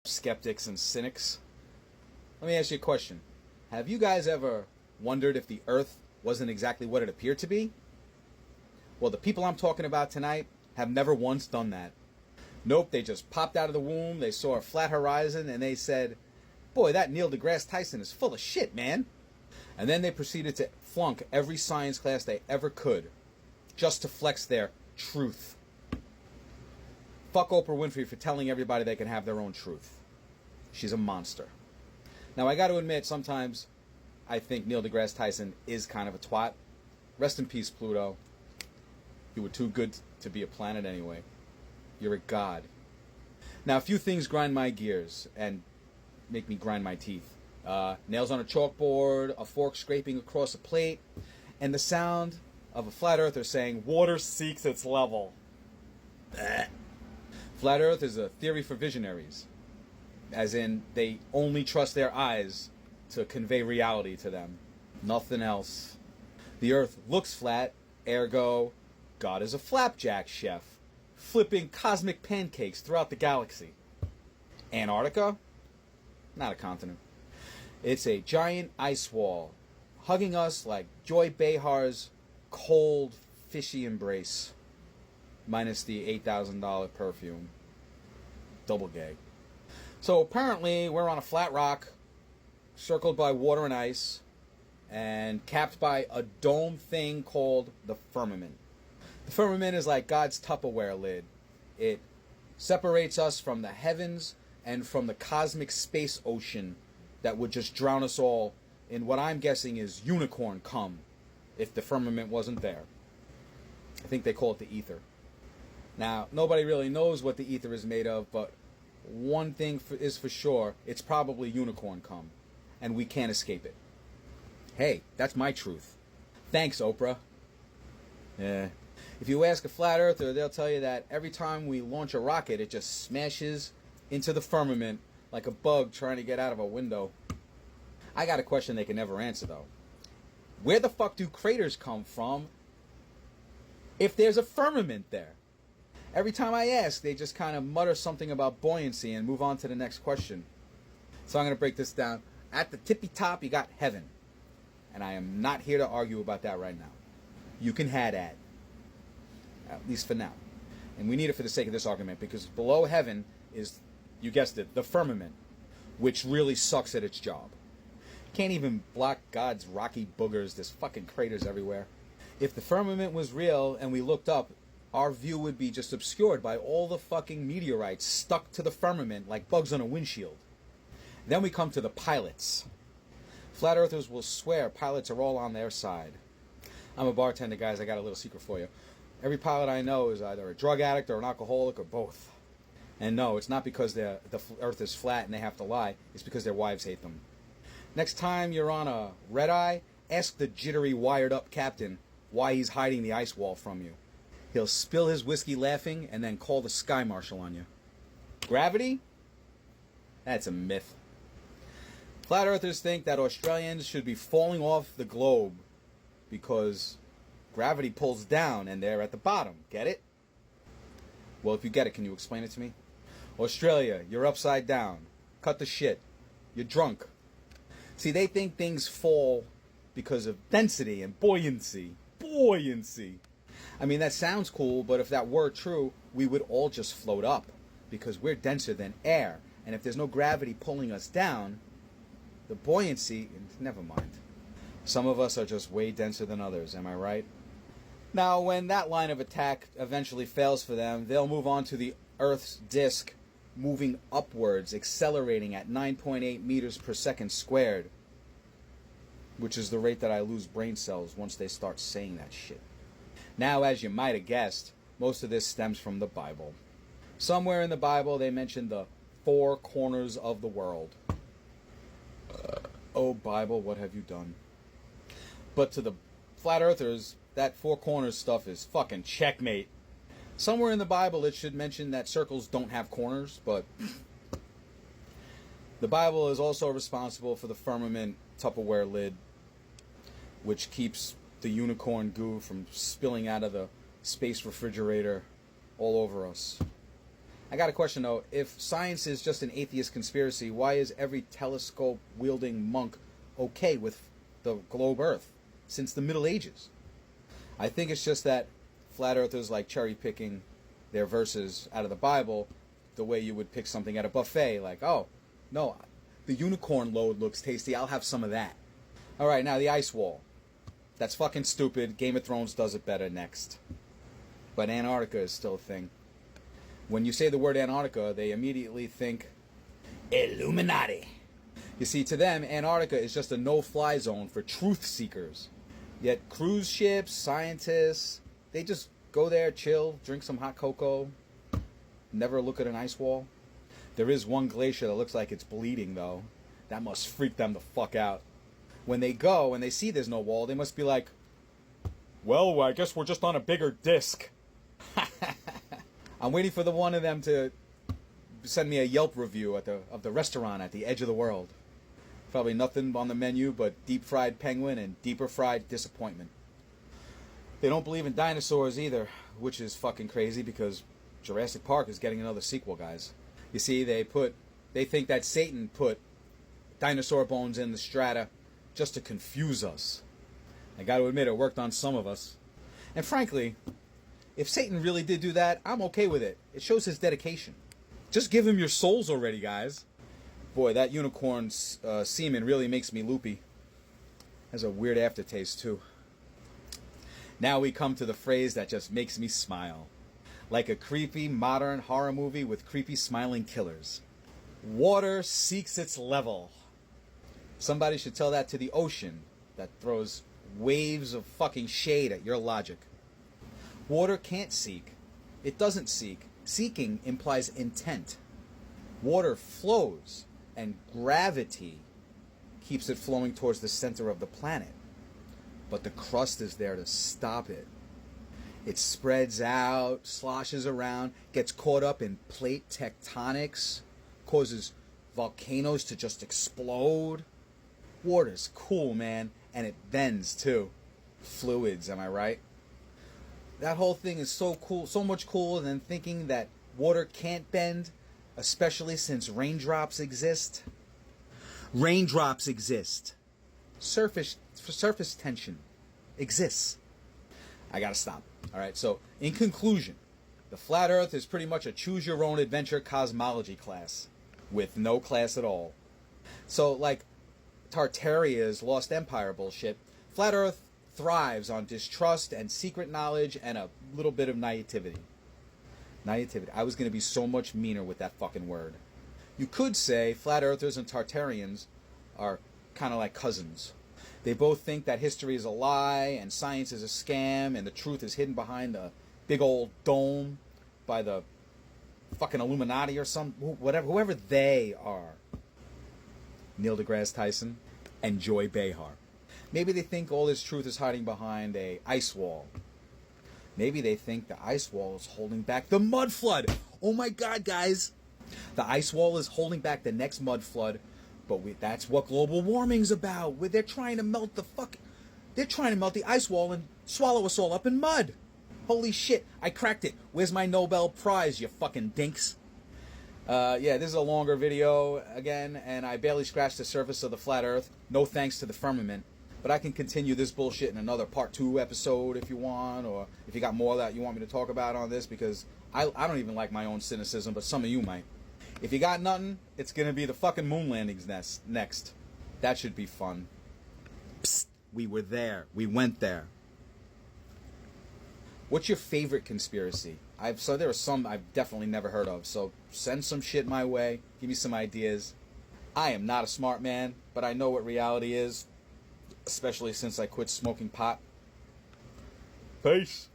skeptics and cynics. Let me ask you a question. Have you guys ever wondered if the Earth wasn't exactly what it appeared to be? Well, the people I'm talking about tonight have never once done that. Nope, they just popped out of the womb, they saw a flat horizon, and they said, "Boy, that Neil deGrasse Tyson is full of shit, man." And then they proceeded to flunk every science class they ever could, just to flex their truth. Fuck Oprah Winfrey for telling everybody they can have their own truth. She's a monster. Now, I got to admit, sometimes I think Neil deGrasse Tyson is kind of a twat. Rest in peace, Pluto. You were too good to be a planet anyway. You're a god. Now, a few things grind my gears and make me grind my teeth. Nails on a chalkboard, a fork scraping across a plate, and the sound of a flat earther saying, "Water seeks its level." Flat Earth is a theory for visionaries, as in they only trust their eyes to convey reality to them. Nothing else. The Earth looks flat, ergo, God is a flapjack chef, flipping cosmic pancakes throughout the galaxy. Antarctica? Not a continent. It's a giant ice wall, hugging us like Joy Behar's cold, fishy embrace, minus the $8,000 perfume. Double gay. So apparently we're on a flat rock, circled by water and ice, and capped by a dome thing called the firmament. The firmament is like God's Tupperware lid. It separates us from the heavens and from the cosmic space ocean that would just drown us all in what I'm guessing is unicorn cum if the firmament wasn't there. I think they call it the ether. Now, nobody really knows what the ether is made of, but one thing is for sure, it's probably unicorn cum, and we can't escape it. Hey, that's my truth. Thanks, Oprah. Yeah. If you ask a flat earther, they'll tell you that every time we launch a rocket, it just smashes into the firmament like a bug trying to get out of a window. I got a question they can never answer, though. Where the fuck do craters come from if there's a firmament there? Every time I ask, they just kind of mutter something about buoyancy and move on to the next question. So I'm going to break this down. At the tippy top, you got heaven. And I am not here to argue about that right now. You can have that. At least for now. And we need it for the sake of this argument, because below heaven is, you guessed it, the firmament, which really sucks at its job. Can't even block God's rocky boogers. There's fucking craters everywhere. If the firmament was real and we looked up, our view would be just obscured by all the fucking meteorites stuck to the firmament like bugs on a windshield. Then we come to the pilots. Flat earthers will swear pilots are all on their side. I'm a bartender, guys. I got a little secret for you. Every pilot I know is either a drug addict or an alcoholic or both. And no, it's not because the earth is flat and they have to lie. It's because their wives hate them. Next time you're on a red eye, ask the jittery, wired-up captain why he's hiding the ice wall from you. He'll spill his whiskey laughing and then call the sky marshal on you. Gravity? That's a myth. Flat earthers think that Australians should be falling off the globe because gravity pulls down and they're at the bottom. Get it? Well, if you get it, can you explain it to me? Australia, you're upside down. Cut the shit. You're drunk. See, they think things fall because of density and buoyancy. Buoyancy. I mean, that sounds cool, but if that were true, we would all just float up because we're denser than air. And if there's no gravity pulling us down, the buoyancy, never mind. Some of us are just way denser than others, am I right? Now, when that line of attack eventually fails for them, they'll move on to the Earth's disk, moving upwards, accelerating at 9.8 meters per second squared, which is the rate that I lose brain cells once they start saying that shit. Now, as you might have guessed, most of this stems from the Bible. Somewhere in the Bible, they mention the four corners of the world. Oh, Bible, what have you done? But to the flat earthers, that four corners stuff is fucking checkmate. Somewhere in the Bible, it should mention that circles don't have corners, but the Bible is also responsible for the firmament Tupperware lid, which keeps the unicorn goo from spilling out of the space refrigerator all over us. I got a question though. If science is just an atheist conspiracy, why is every telescope-wielding monk okay with the globe Earth since the Middle Ages? I think it's just that flat earthers like cherry-picking their verses out of the Bible the way you would pick something at a buffet. Like, oh, no, the unicorn load looks tasty. I'll have some of that. All right, now the ice wall. That's fucking stupid. Game of Thrones does it better next. But Antarctica is still a thing. When you say the word Antarctica, they immediately think Illuminati. You see, to them, Antarctica is just a no-fly zone for truth seekers. Yet cruise ships, scientists, they just go there, chill, drink some hot cocoa, never look at an ice wall. There is one glacier that looks like it's bleeding, though. That must freak them the fuck out. When they go and they see there's no wall, they must be like, well, I guess we're just on a bigger disc. I'm waiting for the one of them to send me a Yelp review of the restaurant at the edge of the world. Probably nothing on the menu but deep-fried penguin and deeper-fried disappointment. They don't believe in dinosaurs either, which is fucking crazy because Jurassic Park is getting another sequel, guys. You see, they think that Satan put dinosaur bones in the strata just to confuse us. I got to admit, it worked on some of us. And frankly, if Satan really did do that, I'm okay with it. It shows his dedication. Just give him your souls already, guys. Boy, that unicorn's semen really makes me loopy. Has a weird aftertaste, too. Now we come to the phrase that just makes me smile. Like a creepy, modern horror movie with creepy, smiling killers. Water seeks its level. Somebody should tell that to the ocean that throws waves of fucking shade at your logic. Water can't seek. It doesn't seek. Seeking implies intent. Water flows, and gravity keeps it flowing towards the center of the planet. But the crust is there to stop it. It spreads out, sloshes around, gets caught up in plate tectonics, causes volcanoes to just explode. Water's cool, man, and it bends too. Fluids, am I right? That whole thing is so cool, so much cooler than thinking that water can't bend, especially since raindrops exist. Raindrops exist. Surface tension exists. I gotta stop. Alright, so in conclusion, the flat earth is pretty much a choose-your-own-adventure cosmology class with no class at all. So, like Tartaria's Lost Empire bullshit, flat earth thrives on distrust and secret knowledge and a little bit of naivety. Naivety. I was going to be so much meaner with that fucking word. You could say flat earthers and Tartarians are kind of like cousins. They both think that history is a lie and science is a scam and the truth is hidden behind the big old dome by the fucking Illuminati or whoever they are. Neil deGrasse Tyson and Joy Behar. Maybe they think all this truth is hiding behind a ice wall. Maybe they think the ice wall is holding back the mud flood. Oh my God, guys. The ice wall is holding back the next mud flood, but that's what global warming's about. Where they're trying to melt they're trying to melt the ice wall and swallow us all up in mud. Holy shit, I cracked it. Where's my Nobel Prize, you fucking dinks? Yeah, this is a longer video again, and I barely scratched the surface of the flat earth. No thanks to the firmament. But I can continue this bullshit in another part 2 episode if you want, or if you got more that you want me to talk about on this, because I don't even like my own cynicism, but some of you might. If you got nothing, it's going to be the fucking moon landings next. That should be fun. Psst, we were there. We went there. What's your favorite conspiracy? So there are some I've definitely never heard of, so send some shit my way. Give me some ideas. I am not a smart man, but I know what reality is. Especially since I quit smoking pot. Peace.